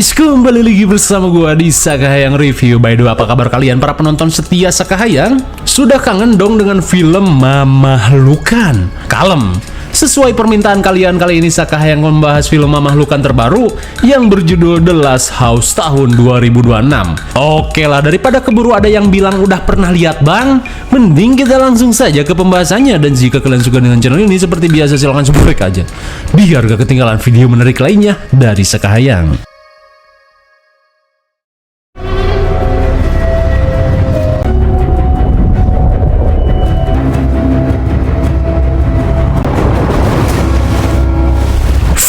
guys, kembali lagi bersama gua di Sakahayang Review. By the way, apa kabar kalian para penonton setia Sakahayang? Sudah kangen dong dengan film Mamahlukan? Kalem. Sesuai permintaan kalian, kali ini Sakahayang membahas film Mamahlukan terbaru yang berjudul The Last House tahun 2026. Oke lah, daripada keburu ada yang bilang udah pernah lihat bang, mending kita langsung saja ke pembahasannya. Dan jika kalian suka dengan channel ini, seperti biasa silahkan subscribe aja, biar gak ketinggalan video menarik lainnya dari Sakahayang.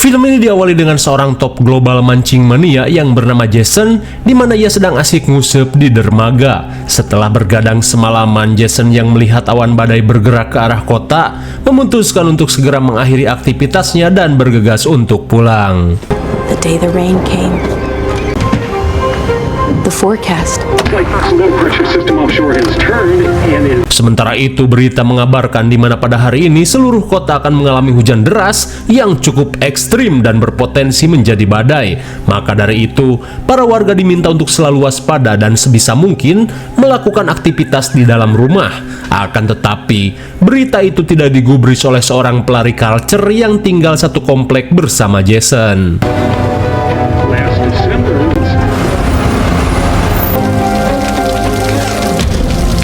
Film ini diawali dengan seorang top global mancing mania yang bernama Jason, di mana ia sedang asik ngusep di dermaga. Setelah bergadang semalaman, Jason yang melihat awan badai bergerak ke arah kota, memutuskan untuk segera mengakhiri aktivitasnya dan bergegas untuk pulang. The day the rain came. The forecast. Sementara itu, berita mengabarkan di mana pada hari ini seluruh kota akan mengalami hujan deras yang cukup ekstrim dan berpotensi menjadi badai. Maka dari itu, para warga diminta untuk selalu waspada dan sebisa mungkin melakukan aktivitas di dalam rumah. Akan tetapi, berita itu tidak digubris oleh seorang pelari culture yang tinggal satu komplek bersama Jason.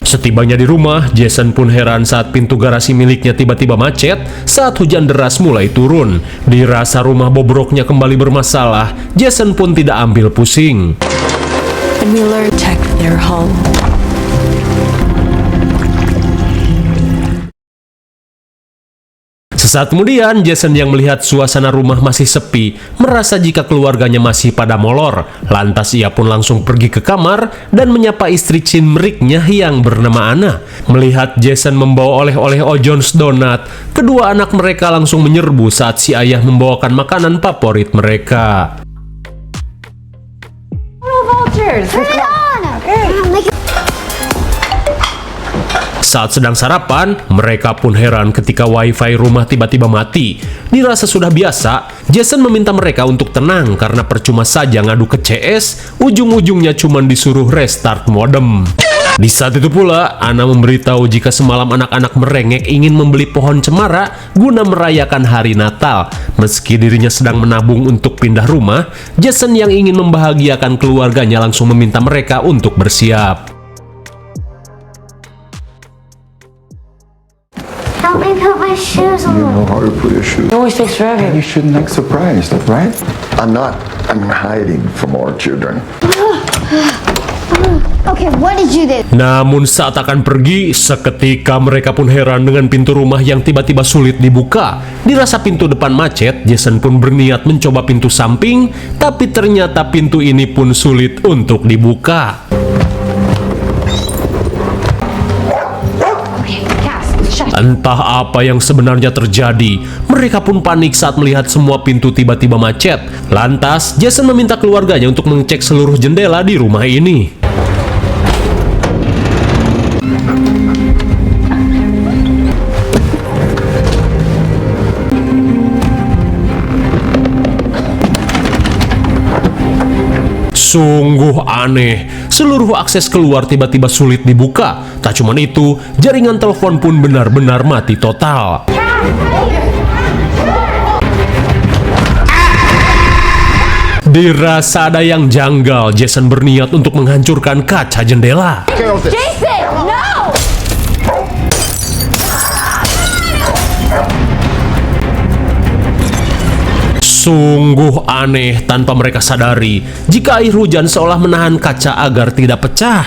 Setibanya di rumah, Jason pun heran saat pintu garasi miliknya tiba-tiba macet saat hujan deras mulai turun. Dirasa rumah bobroknya kembali bermasalah, Jason pun tidak ambil pusing. And we learn to protect their home. Sesaat kemudian, Jason yang melihat suasana rumah masih sepi, merasa jika keluarganya masih pada molor. Lantas ia pun langsung pergi ke kamar dan menyapa istri cimriknya yang bernama Anna. Melihat Jason membawa oleh-oleh O'John's Donut, kedua anak mereka langsung menyerbu saat si ayah membawakan makanan favorit mereka. Saat sedang sarapan, mereka pun heran ketika wifi rumah tiba-tiba mati. Dirasa sudah biasa, Jason meminta mereka untuk tenang karena percuma saja ngadu ke CS, ujung-ujungnya cuma disuruh restart modem. Di saat itu pula, Anna memberitahu jika semalam anak-anak merengek ingin membeli pohon cemara guna merayakan hari Natal. Meski dirinya sedang menabung untuk pindah rumah, Jason yang ingin membahagiakan keluarganya langsung meminta mereka untuk bersiap. Help me put my shoes on. You know how to put your shoes. It always takes forever. You shouldn't act surprised, right? I'm not. I'm hiding from our children. Okay, what did you do? Namun saat akan pergi, seketika mereka pun heran dengan pintu rumah yang tiba-tiba sulit dibuka. Dirasa pintu depan macet, Jason pun berniat mencoba pintu samping, tapi ternyata pintu ini pun sulit untuk dibuka. Entah apa yang sebenarnya terjadi, mereka pun panik saat melihat semua pintu tiba-tiba macet. Lantas, Jason meminta keluarganya untuk mengecek seluruh jendela di rumah ini. Sungguh aneh, seluruh akses keluar tiba-tiba sulit dibuka. Tak cuma itu, jaringan telepon pun benar-benar mati total. Dirasa ada yang janggal, Jason berniat untuk menghancurkan kaca jendela. Jason, no! Sungguh aneh, tanpa mereka sadari jika air hujan seolah menahan kaca agar tidak pecah.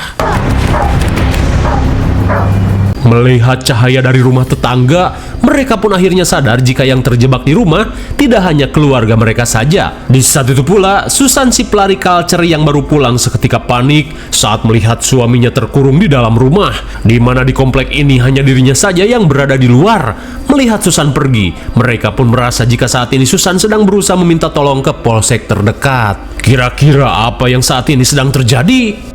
Melihat cahaya dari rumah tetangga, mereka pun akhirnya sadar jika yang terjebak di rumah tidak hanya keluarga mereka saja. Di saat itu pula, Susan si pelari culture yang baru pulang seketika panik saat melihat suaminya terkurung di dalam rumah, di mana di komplek ini hanya dirinya saja yang berada di luar. Melihat Susan pergi, mereka pun merasa jika saat ini Susan sedang berusaha meminta tolong ke polsek terdekat. Kira-kira apa yang saat ini sedang terjadi?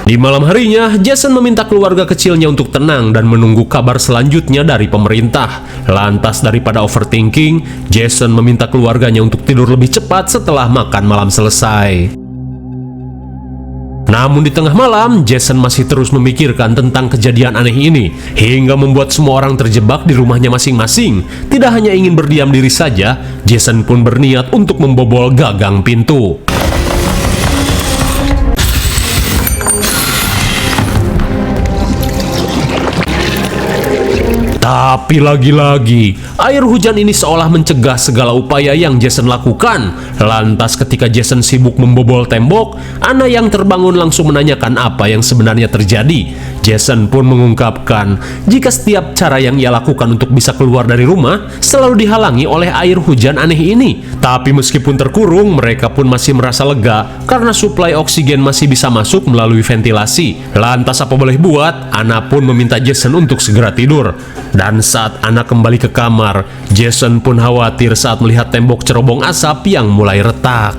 Di malam harinya, Jason meminta keluarga kecilnya untuk tenang dan menunggu kabar selanjutnya dari pemerintah. Lantas daripada overthinking, Jason meminta keluarganya untuk tidur lebih cepat setelah makan malam selesai. Namun di tengah malam, Jason masih terus memikirkan tentang kejadian aneh ini, hingga membuat semua orang terjebak di rumahnya masing-masing. Tidak hanya ingin berdiam diri saja, Jason pun berniat untuk membobol gagang pintu. Tapi lagi-lagi, air hujan ini seolah mencegah segala upaya yang Jason lakukan. Lantas ketika Jason sibuk membobol tembok, Anna yang terbangun langsung menanyakan apa yang sebenarnya terjadi. Jason pun mengungkapkan jika setiap cara yang ia lakukan untuk bisa keluar dari rumah selalu dihalangi oleh air hujan aneh ini. Tapi meskipun terkurung, mereka pun masih merasa lega karena suplai oksigen masih bisa masuk melalui ventilasi. Lantas apa boleh buat, Anna pun meminta Jason untuk segera tidur. Dan saat Anna kembali ke kamar, Jason pun khawatir saat melihat tembok cerobong asap yang mulai retak.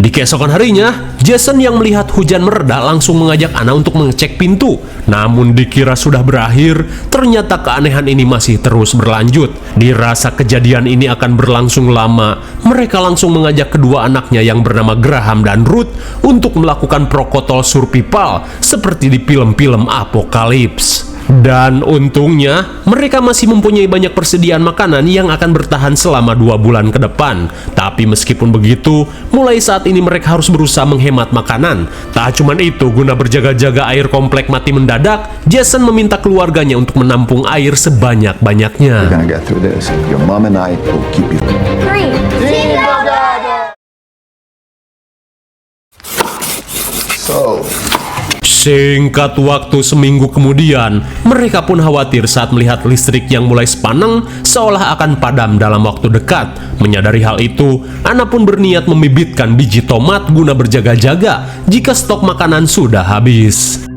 Di keesokan harinya, Jason yang melihat hujan mereda langsung mengajak Anna untuk mengecek pintu. Namun dikira sudah berakhir, ternyata keanehan ini masih terus berlanjut. Dirasa kejadian ini akan berlangsung lama, mereka langsung mengajak kedua anaknya yang bernama Graham dan Ruth untuk melakukan protokol survival seperti di film-film apokalips. Dan untungnya, mereka masih mempunyai banyak persediaan makanan yang akan bertahan selama 2 bulan ke depan. Tapi meskipun begitu, mulai saat ini mereka harus berusaha menghemat makanan. Tak cuma itu, guna berjaga-jaga air komplek mati mendadak, Jason meminta keluarganya untuk menampung air We're sebanyak-banyaknya. gonna get through this. Your mom and I will keep you. 3, Team Delgado! So, Singkat waktu seminggu kemudian, mereka pun khawatir saat melihat listrik yang mulai sepaneng seolah akan padam dalam waktu dekat. Menyadari hal itu, Anna pun berniat membibitkan biji tomat guna berjaga-jaga jika stok makanan sudah habis.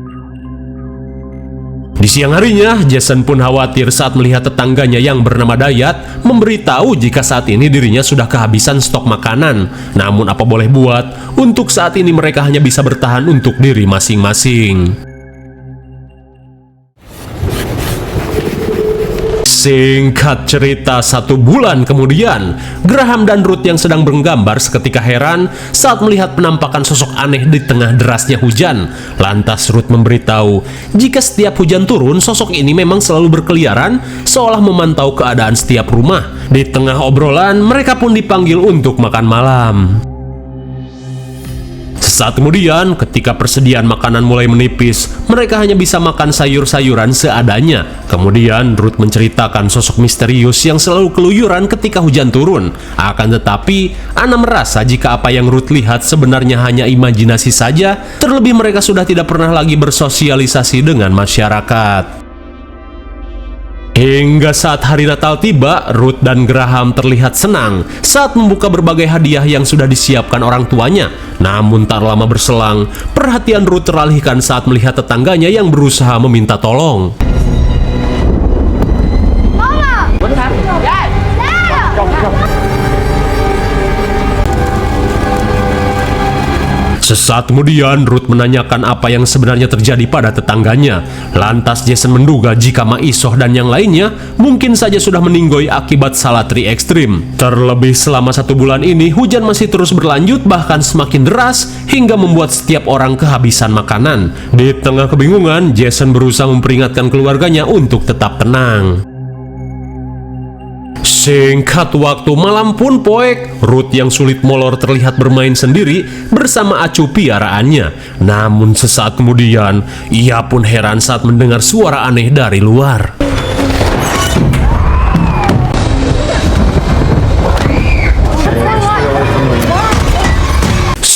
Di siang harinya, Jason pun khawatir saat melihat tetangganya yang bernama Dayat memberitahu jika saat ini dirinya sudah kehabisan stok makanan. Namun apa boleh buat, untuk saat ini mereka hanya bisa bertahan untuk diri masing-masing. Singkat cerita, 1 bulan kemudian, Graham dan Ruth yang sedang bergambar seketika heran saat melihat penampakan sosok aneh di tengah derasnya hujan. Lantas Ruth memberitahu jika setiap hujan turun, sosok ini memang selalu berkeliaran seolah memantau keadaan setiap rumah. Di tengah obrolan, mereka pun dipanggil untuk makan malam. Saat kemudian, ketika persediaan makanan mulai menipis, mereka hanya bisa makan sayur-sayuran seadanya. Kemudian, Ruth menceritakan sosok misterius yang selalu keluyuran ketika hujan turun. Akan tetapi, Anna merasa jika apa yang Ruth lihat sebenarnya hanya imajinasi saja, terlebih mereka sudah tidak pernah lagi bersosialisasi dengan masyarakat. Hingga saat hari Natal tiba, Ruth dan Graham terlihat senang saat membuka berbagai hadiah yang sudah disiapkan orang tuanya. Namun tak lama berselang, perhatian Ruth teralihkan saat melihat tetangganya yang berusaha meminta tolong. Mama! What happened? Dad! Sesaat kemudian, Ruth menanyakan apa yang sebenarnya terjadi pada tetangganya. Lantas Jason menduga jika Ma Isoh dan yang lainnya mungkin saja sudah meninggoy akibat salatri ekstrim. Terlebih selama 1 bulan ini, hujan masih terus berlanjut bahkan semakin deras hingga membuat setiap orang kehabisan makanan. Di tengah kebingungan, Jason berusaha memperingatkan keluarganya untuk tetap tenang. Singkat waktu, malam pun poek. Ruth yang sulit molor terlihat bermain sendiri bersama acu piaraannya. Namun sesaat kemudian, ia pun heran saat mendengar suara aneh dari luar.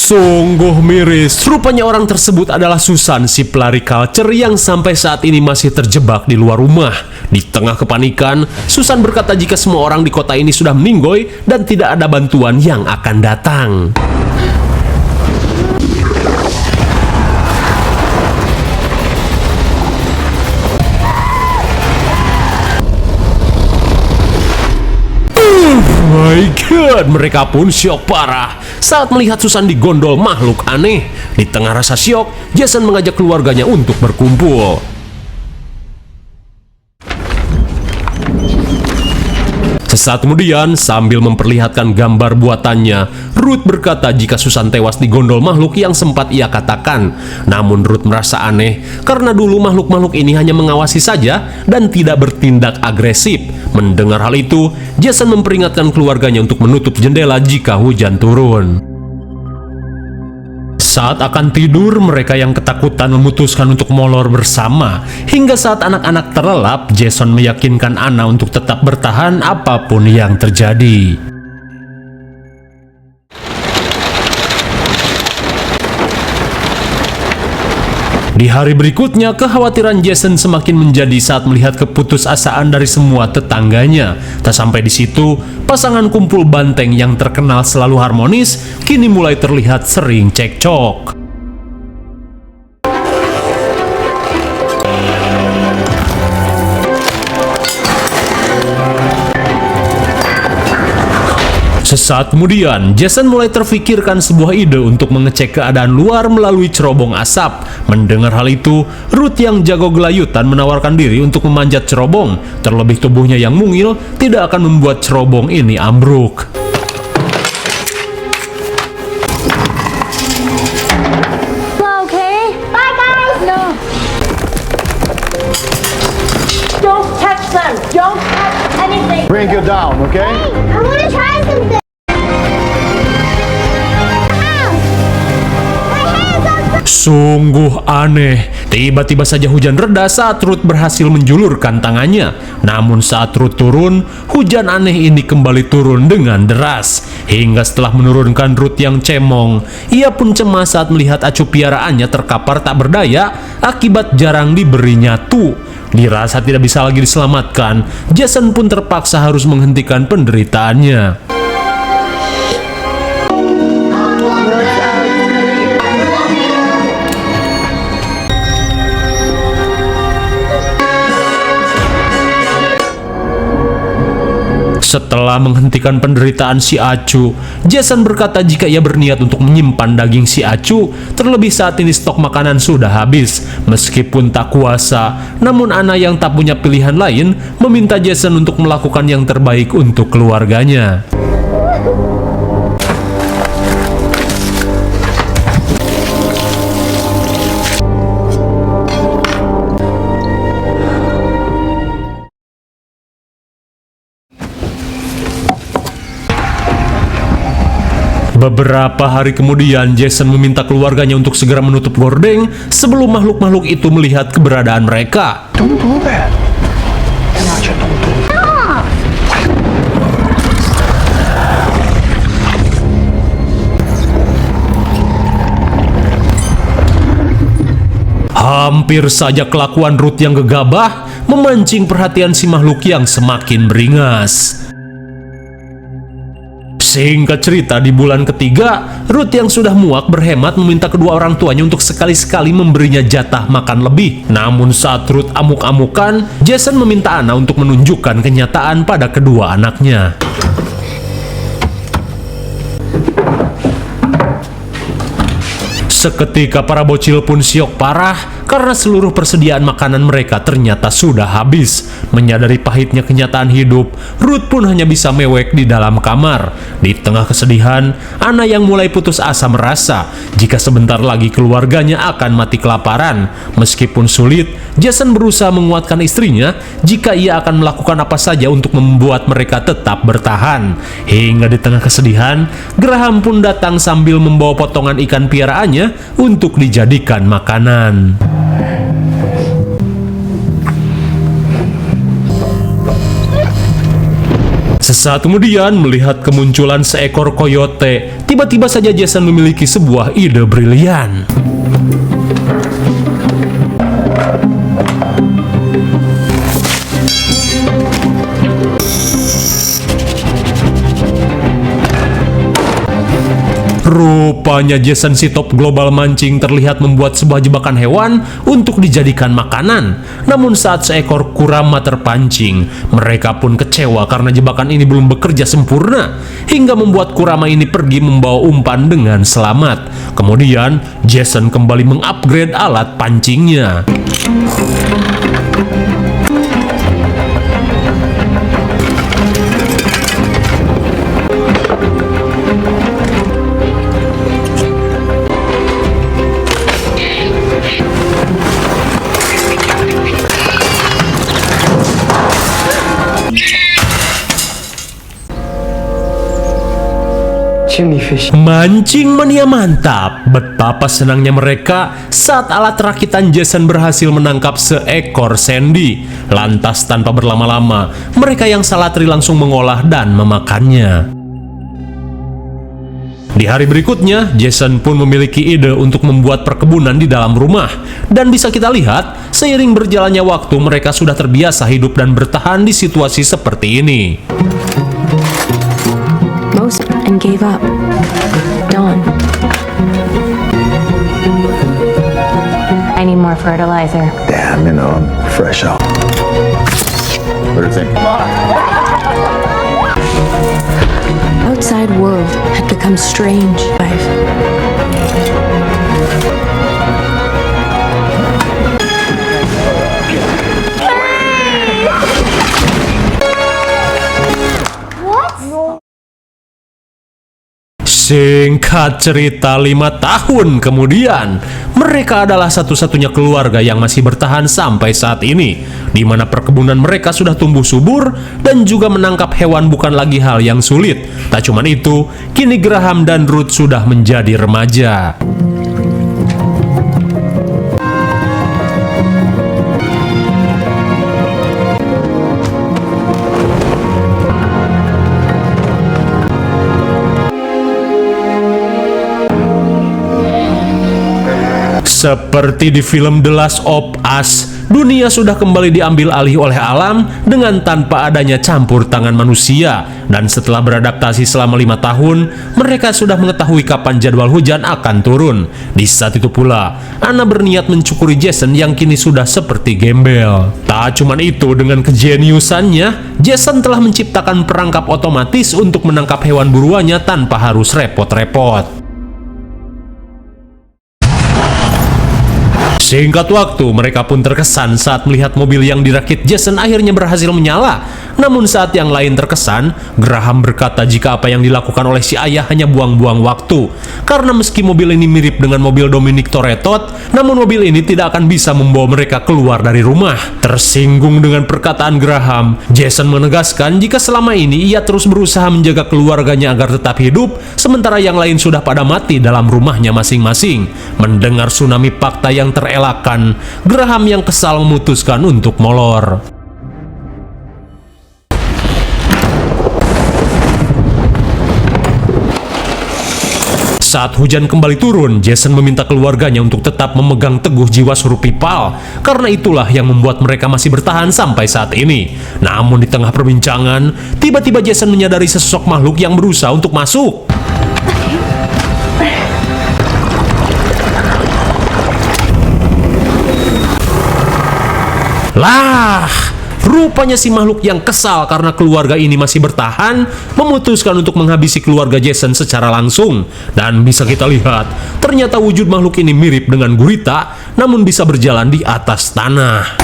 Sungguh miris, rupanya orang tersebut adalah Susan, si pelari culture yang sampai saat ini masih terjebak di luar rumah. Di tengah kepanikan, Susan berkata jika semua orang di kota ini sudah meninggoy dan tidak ada bantuan yang akan datang. My God, mereka pun syok parah saat melihat Susan digondol makhluk aneh. Di tengah rasa syok, Jason mengajak keluarganya untuk berkumpul. Sesaat kemudian, sambil memperlihatkan gambar buatannya, Ruth berkata jika Susan tewas digondol makhluk yang sempat ia katakan. Namun Ruth merasa aneh karena dulu makhluk-makhluk ini hanya mengawasi saja dan tidak bertindak agresif. Mendengar hal itu, Jason memperingatkan keluarganya untuk menutup jendela jika hujan turun. Saat akan tidur, mereka yang ketakutan memutuskan untuk molor bersama. Hingga saat anak-anak terlelap, Jason meyakinkan Anna untuk tetap bertahan apapun yang terjadi. Di hari berikutnya, kekhawatiran Jason semakin menjadi saat melihat keputusasaan dari semua tetangganya. Tak sampai di situ, pasangan kumpul banteng yang terkenal selalu harmonis, kini mulai terlihat sering cekcok. Sesaat kemudian, Jason mulai terfikirkan sebuah ide untuk mengecek keadaan luar melalui cerobong asap. Mendengar hal itu, Ruth yang jago gelayutan menawarkan diri untuk memanjat cerobong. Terlebih tubuhnya yang mungil tidak akan membuat cerobong ini ambruk. Okay. Bye, guys. No. Don't touch them. Don't touch anything. Bring you down, okay? I want to try something. Sungguh aneh. Tiba-tiba saja hujan reda saat Ruth berhasil menjulurkan tangannya. Namun saat Ruth turun, hujan aneh ini kembali turun dengan deras. Hingga setelah menurunkan Ruth yang cemong, ia pun cemas saat melihat acu piaraannya terkapar tak berdaya akibat jarang diberi nyatu. Dirasa tidak bisa lagi diselamatkan, Jason pun terpaksa harus menghentikan penderitaannya. Setelah menghentikan penderitaan si Acu, Jason berkata jika ia berniat untuk menyimpan daging si Acu, terlebih saat ini stok makanan sudah habis. Meskipun tak kuasa, namun Anna yang tak punya pilihan lain meminta Jason untuk melakukan yang terbaik untuk keluarganya. Beberapa hari kemudian, Jason meminta keluarganya untuk segera menutup gordeng sebelum makhluk-makhluk itu melihat keberadaan mereka. Don't do that. don't do that. Hampir saja kelakuan Ruth yang gegabah memancing perhatian si makhluk yang semakin beringas. Singkat cerita, di bulan ketiga, Ruth yang sudah muak berhemat meminta kedua orang tuanya untuk sekali-sekali memberinya jatah makan lebih. Namun saat Ruth amuk-amukan, Jason meminta Anna untuk menunjukkan kenyataan pada kedua anaknya. Seketika para bocil pun syok parah karena seluruh persediaan makanan mereka ternyata sudah habis. Menyadari pahitnya kenyataan hidup, Ruth pun hanya bisa mewek di dalam kamar. Di tengah kesedihan, Anna yang mulai putus asa merasa jika sebentar lagi keluarganya akan mati kelaparan. Meskipun sulit, Jason berusaha menguatkan istrinya jika ia akan melakukan apa saja untuk membuat mereka tetap bertahan. Hingga di tengah kesedihan, Graham pun datang sambil membawa potongan ikan piaraannya untuk dijadikan makanan. Sesaat kemudian, melihat kemunculan seekor koyote, tiba-tiba saja Jason memiliki sebuah ide brilian. Rupanya Jason si top global mancing terlihat membuat sebuah jebakan hewan untuk dijadikan makanan. Namun saat seekor kurama terpancing, mereka pun kecewa karena jebakan ini belum bekerja sempurna, hingga membuat kurama ini pergi membawa umpan dengan selamat. Kemudian Jason kembali mengupgrade alat pancingnya. Chimney fish. Mancing mania mantap. Betapa senangnya mereka saat alat rakitan Jason berhasil menangkap seekor Sandy. Lantas tanpa berlama-lama, mereka yang salatri langsung mengolah dan memakannya. Di hari berikutnya, Jason pun memiliki ide untuk membuat perkebunan di dalam rumah. Dan bisa kita lihat, seiring berjalannya waktu mereka sudah terbiasa hidup dan bertahan di situasi seperti ini. Most and gave up. Dawn. I need more fertilizer. Damn, I'm fresh out. What do you think? Outside world had become strange. Singkat cerita, 5 tahun kemudian, mereka adalah satu-satunya keluarga yang masih bertahan sampai saat ini, di mana perkebunan mereka sudah tumbuh subur dan juga menangkap hewan bukan lagi hal yang sulit. Tak cuma itu, kini Graham dan Ruth sudah menjadi remaja. Seperti di film The Last of Us, dunia sudah kembali diambil alih oleh alam dengan tanpa adanya campur tangan manusia. Dan setelah beradaptasi selama 5 tahun, mereka sudah mengetahui kapan jadwal hujan akan turun. Di saat itu pula, Anna berniat mencukuri Jason yang kini sudah seperti gembel. Tak cuma itu, dengan kejeniusannya, Jason telah menciptakan perangkap otomatis untuk menangkap hewan buruannya tanpa harus repot-repot. Singkat waktu, mereka pun terkesan saat melihat mobil yang dirakit Jason akhirnya berhasil menyala. Namun saat yang lain terkesan, Graham berkata jika apa yang dilakukan oleh si ayah hanya buang-buang waktu. Karena meski mobil ini mirip dengan mobil Dominic Toretto, namun mobil ini tidak akan bisa membawa mereka keluar dari rumah. Tersinggung dengan perkataan Graham, Jason menegaskan jika selama ini ia terus berusaha menjaga keluarganya agar tetap hidup, sementara yang lain sudah pada mati dalam rumahnya masing-masing. Mendengar tsunami fakta yang terelakkan, Graham yang kesal memutuskan untuk molor. Saat hujan kembali turun, Jason meminta keluarganya untuk tetap memegang teguh jiwa survival, karena itulah yang membuat mereka masih bertahan sampai saat ini. Namun di tengah perbincangan, tiba-tiba Jason menyadari sesosok makhluk yang berusaha untuk masuk. Lah, rupanya si makhluk yang kesal karena keluarga ini masih bertahan memutuskan untuk menghabisi keluarga Jason secara langsung. Dan bisa kita lihat, ternyata wujud makhluk ini mirip dengan gurita, namun bisa berjalan di atas tanah.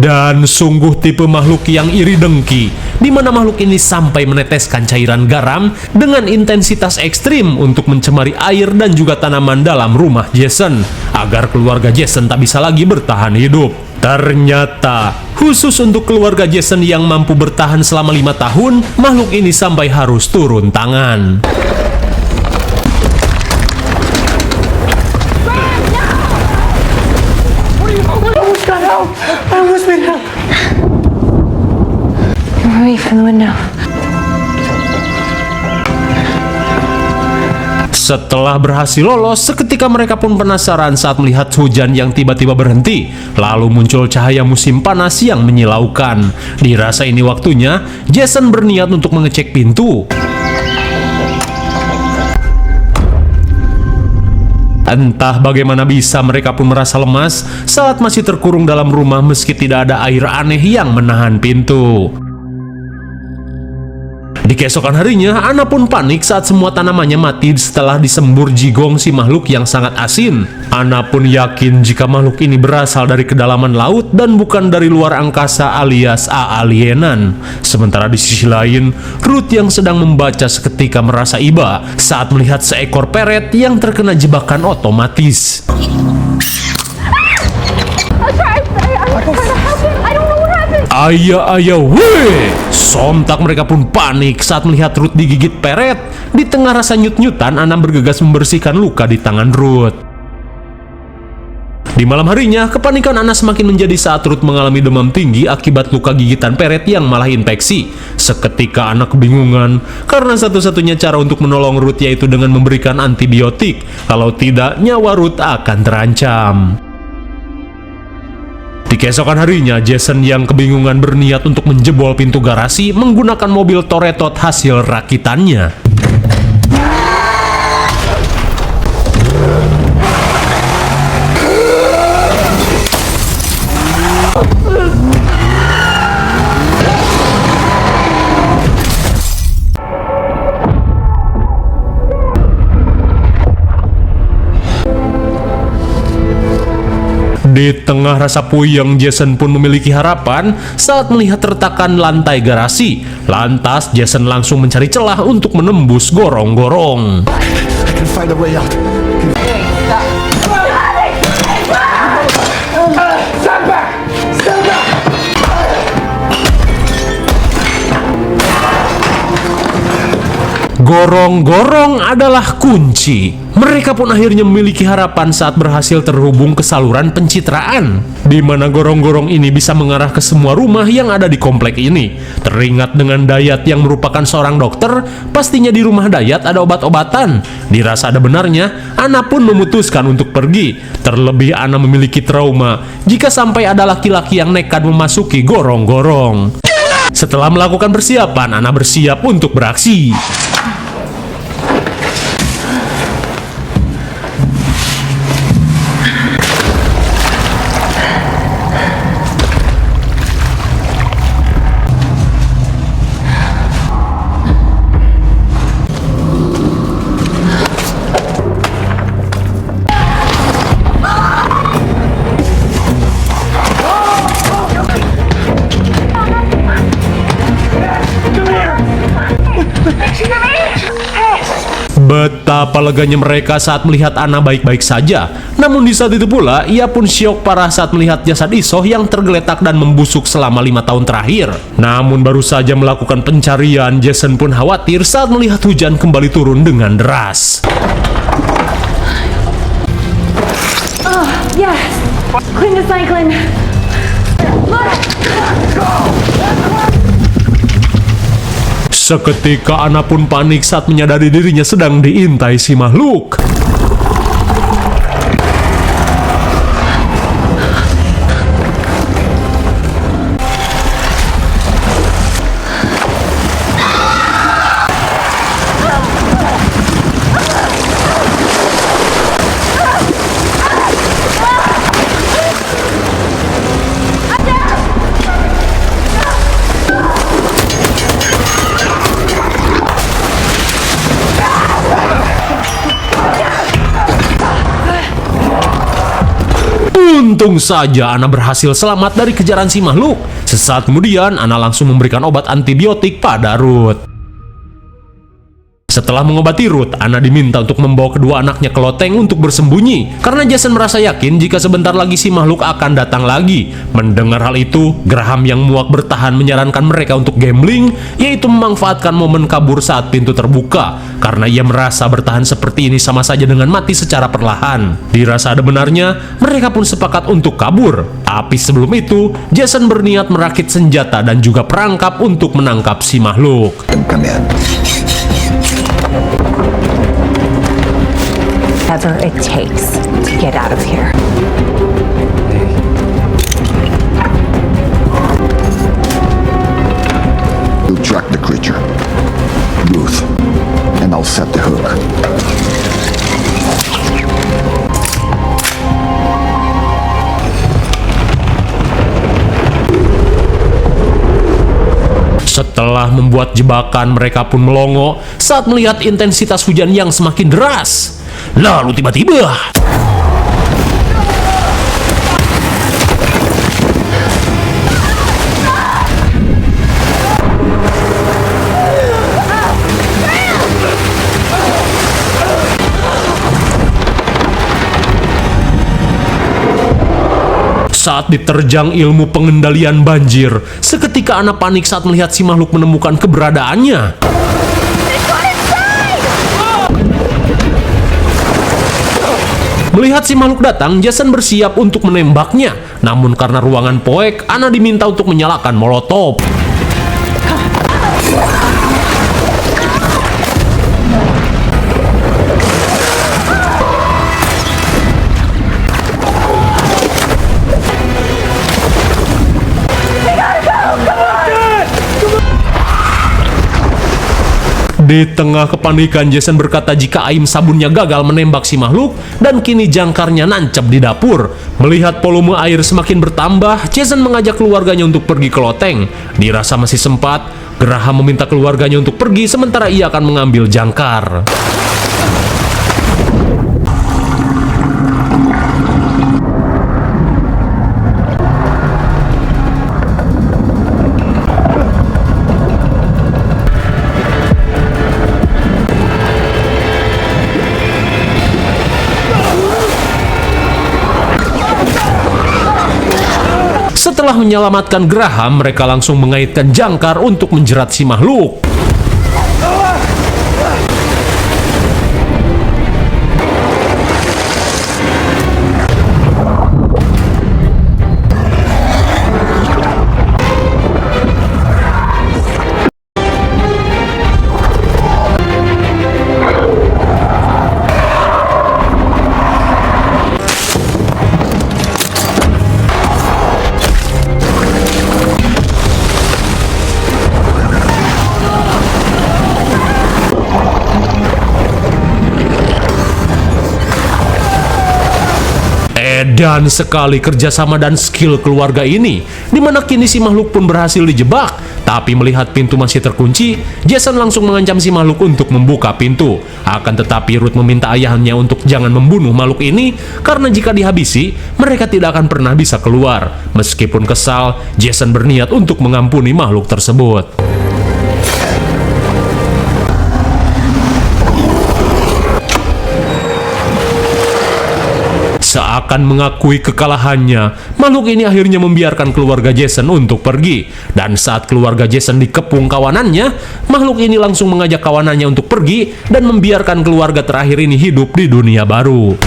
Dan sungguh tipe makhluk yang iri dengki, di mana makhluk ini sampai meneteskan cairan garam dengan intensitas ekstrim untuk mencemari air dan juga tanaman dalam rumah Jason, agar keluarga Jason tak bisa lagi bertahan hidup. Ternyata, khusus untuk keluarga Jason yang mampu bertahan selama 5 tahun, makhluk ini sampai harus turun tangan. Away from the window. Setelah berhasil lolos, seketika mereka pun penasaran saat melihat hujan yang tiba-tiba berhenti. Lalu muncul cahaya musim panas yang menyilaukan. Dirasa ini waktunya, Jason berniat untuk mengecek pintu. Entah bagaimana bisa mereka pun merasa lemas saat masih terkurung dalam rumah meski tidak ada air aneh yang menahan pintu. Di keesokan harinya, Anna pun panik saat semua tanamannya mati setelah disembur jigong si makhluk yang sangat asin. Anna pun yakin jika makhluk ini berasal dari kedalaman laut dan bukan dari luar angkasa alias alienan. Sementara di sisi lain, Ruth yang sedang membaca seketika merasa iba saat melihat seekor peret yang terkena jebakan otomatis. Ayah, weh! Sontak mereka pun panik saat melihat Ruth digigit peret. Di tengah rasa nyut-nyutan, Anna bergegas membersihkan luka di tangan Ruth. Di malam harinya, kepanikan Anna semakin menjadi saat Ruth mengalami demam tinggi akibat luka gigitan peret yang malah infeksi. Seketika Anna kebingungan, karena satu-satunya cara untuk menolong Ruth yaitu dengan memberikan antibiotik. Kalau tidak, nyawa Ruth akan terancam. Di keesokan harinya, Jason yang kebingungan berniat untuk menjebol pintu garasi menggunakan mobil Toretto hasil rakitannya. Di tengah rasa puyeng, Jason pun memiliki harapan saat melihat retakan lantai garasi. Lantas, Jason langsung mencari celah untuk menembus gorong-gorong. I can find a way out. Stand back! Stand back! Gorong-gorong adalah kunci. Mereka pun akhirnya memiliki harapan saat berhasil terhubung ke saluran pencitraan, di mana gorong-gorong ini bisa mengarah ke semua rumah yang ada di komplek ini. Teringat dengan Dayat yang merupakan seorang dokter, pastinya di rumah Dayat ada obat-obatan. Dirasa ada benarnya, Anna pun memutuskan untuk pergi. Terlebih Anna memiliki trauma jika sampai ada laki-laki yang nekat memasuki gorong-gorong. Setelah melakukan persiapan, Anna bersiap untuk beraksi. Betapa leganya mereka saat melihat Anna baik-baik saja. Namun di saat itu pula, ia pun syok parah saat melihat jasad Isoh yang tergeletak dan membusuk selama 5 tahun terakhir. Namun baru saja melakukan pencarian, Jason pun khawatir saat melihat hujan kembali turun dengan deras. Yes. Clean the cyclone. Look. Seketika Anna pun panik saat menyadari dirinya sedang diintai si makhluk. Untung saja Anna berhasil selamat dari kejaran si makhluk. Sesaat kemudian, Anna langsung memberikan obat antibiotik pada Ruth. Setelah mengobati Ruth, Anna diminta untuk membawa kedua anaknya ke loteng untuk bersembunyi. Karena Jason merasa yakin jika sebentar lagi si makhluk akan datang lagi. Mendengar hal itu, Graham yang muak bertahan menyarankan mereka untuk gambling, yaitu memanfaatkan momen kabur saat pintu terbuka. Karena ia merasa bertahan seperti ini sama saja dengan mati secara perlahan. Dirasa ada benarnya, mereka pun sepakat untuk kabur. Tapi sebelum itu, Jason berniat merakit senjata dan juga perangkap untuk menangkap si makhluk. Come in. whatever it takes to get out of here. You'll track the creature, Ruth, and I'll set the hook. Setelah membuat jebakan, mereka pun melongo saat melihat intensitas hujan yang semakin deras. Lalu tiba-tiba saat diterjang ilmu pengendalian banjir, seketika Anna panik saat melihat si makhluk menemukan keberadaannya. Melihat si makhluk datang, Jason bersiap untuk menembaknya. Namun karena ruangan poek, Anna diminta untuk menyalakan molotov. Di tengah kepanikan, Jason berkata jika aim sabunnya gagal menembak si makhluk dan kini jangkarnya nancap di dapur. Melihat volume air semakin bertambah, Jason mengajak keluarganya untuk pergi ke loteng. Dirasa masih sempat, Graham meminta keluarganya untuk pergi sementara ia akan mengambil jangkar. Setelah menyelamatkan Graham, mereka langsung mengaitkan jangkar untuk menjerat si makhluk. Dan sekali kerjasama dan skill keluarga ini, dimana kini si makhluk pun berhasil dijebak. Tapi melihat pintu masih terkunci, Jason langsung mengancam si makhluk untuk membuka pintu. Akan tetapi Ruth meminta ayahnya untuk jangan membunuh makhluk ini, karena jika dihabisi, mereka tidak akan pernah bisa keluar. Meskipun kesal, Jason berniat untuk mengampuni makhluk tersebut. Seakan mengakui kekalahannya, makhluk ini akhirnya membiarkan keluarga Jason untuk pergi. Dan saat keluarga Jason dikepung kawanannya, makhluk ini langsung mengajak kawanannya untuk pergi dan membiarkan keluarga terakhir ini hidup di dunia baru.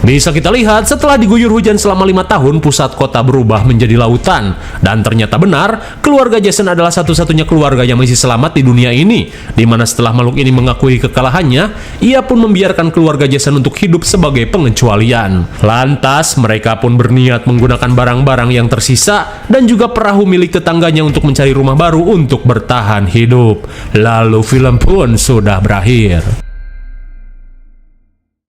Bisa kita lihat, setelah diguyur hujan selama 5 tahun, pusat kota berubah menjadi lautan. Dan ternyata benar, keluarga Jason adalah satu-satunya keluarga yang masih selamat di dunia ini. Dimana setelah makhluk ini mengakui kekalahannya, ia pun membiarkan keluarga Jason untuk hidup sebagai pengecualian. Lantas, mereka pun berniat menggunakan barang-barang yang tersisa dan juga perahu milik tetangganya untuk mencari rumah baru untuk bertahan hidup. Lalu film pun sudah berakhir.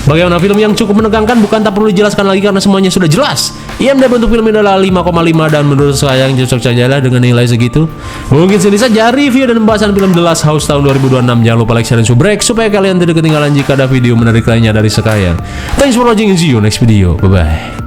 Bagaimana film yang cukup menegangkan? Bukan tak perlu dijelaskan lagi karena semuanya sudah jelas. IMDb untuk film ini adalah 5,5 dan menurut saya yang cocok sajalah dengan nilai segitu. Mungkin sini saja review dan pembahasan film The Last House tahun 2026. Jangan lupa like, share, dan subscribe supaya kalian tidak ketinggalan jika ada video menarik lainnya dari Sekayang. Thanks for watching and see you next video. Bye bye.